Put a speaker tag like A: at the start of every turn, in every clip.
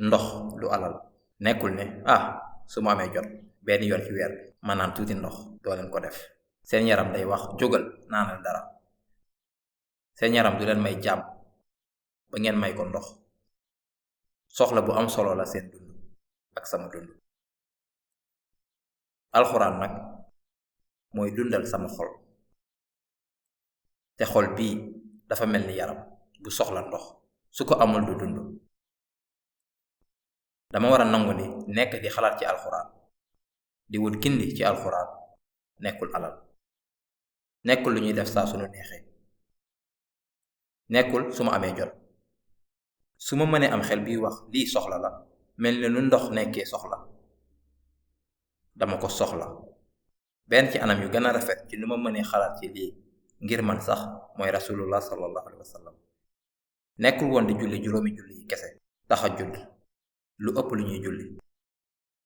A: ndox du alal. nekkul ne su ma amee jot benn yoon ci weer ma naan tuuti ndox doo leen ko def. seen yaram day wax jógal naanal dara. seen yaram du leen may jàmm ba ngeen may ko ndox. soxla bu am solo la seen dund ak sama dund. alxuraan nag mooy dundal sama xol, te xol bii dafa mel ni yaram bu soxla ndox, su ko amul du dund. dama war a nangu ni nekk di xalaat ci alxuraan, di wut gindi ci alxuraan nekkul alal, nekkul lu ñuy def saa sunu neexee, nekkul su ma amee jot. su ma mënee am xel biy wax lii soxla la, mel ni nu ndox nekkee soxla, dama ko soxla. benn ci anam yu gën a rafet ci nu ma mënee xalaat ci lii ngir man sax mooy rasulullah sallallahu alayhi wa sallam. nekkul woon di julli juróomi julli yi kese, tahajjud lu ëpp lu ñuy julli,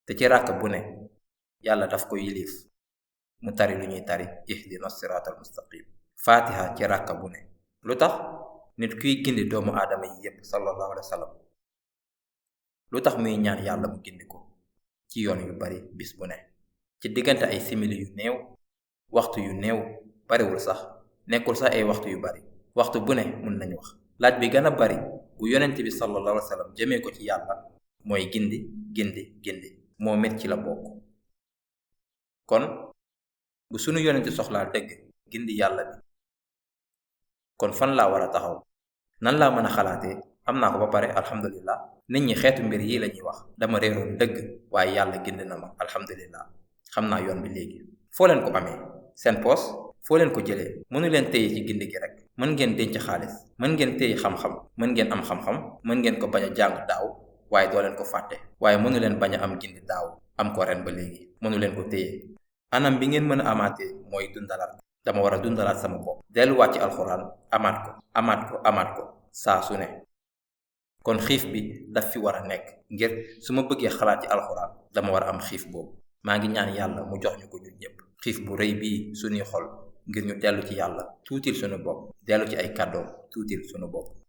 A: te ci ràkk bu ne yàlla daf ko yiliif mu tari lu ñuy tari ihdina siraatal mustaqim. faatiha ci ràkk bu ne. lu tax nit kuy gindi doomu aadama yi yépp sallallahu alayhi wa sallam, lu tax muy ñaan yàlla mu gindi ko ci yoon yu bari bis bu ne, ci diggante ay simili yu néew, waxtu yu néew, bariwul sax, nekkul sax ay waxtu yu bari, waxtu bu ne mun nañu wax. laaj bi gën a bari bu yonent bi sallallahu alayhi wa sallam jëmee ko ci yàlla mooy gindi moo mit ci la bokk. kon bu sunu yonent soxlaa dëgg gindi yàlla bi, kon fan laa war a taxaw? nan laa mën a xalaatee? am naa ko ba pare, alhamdulillah. nit ñi xeetu mbir yi lañuy wax, dama réeroon dëgg waaye yàlla gindi na ma, alhamdulillah. xam naa yoon bi léegi. foo leen ko amee? seen poos? foo leen ko jëlee? mënu leen téye ci gindi gi rek. mën ngeen denc xaalis, mën ngeen téye xam-xam, mën ngeen am xam-xam, mën ngeen ko bañ a jàng daaw waaye doo leen ko fàtte. waaye mënu leen bañ a am gindi daaw am ko ren ba léegi, mënu leen ko téye. anam bi ngeen mën a amaatee mooy dundalaat. dama war a dundalaat sama bopp, delluwaat ci alxuraan, amaat ko saa su ne. kon xiif bi daf fi war a nekk, ngir su ma bëggee xalaat ci alxuraan dama war a am xiif boobu. maa ngi ñaan yàlla mu jox ñu ko ñun ñëpp, xiif bu rëy bii suñuy xol, ngir ñu dellu ci yàlla tuutil suñu bopp, dellu ci ay kàddoom tuutil suñu bopp.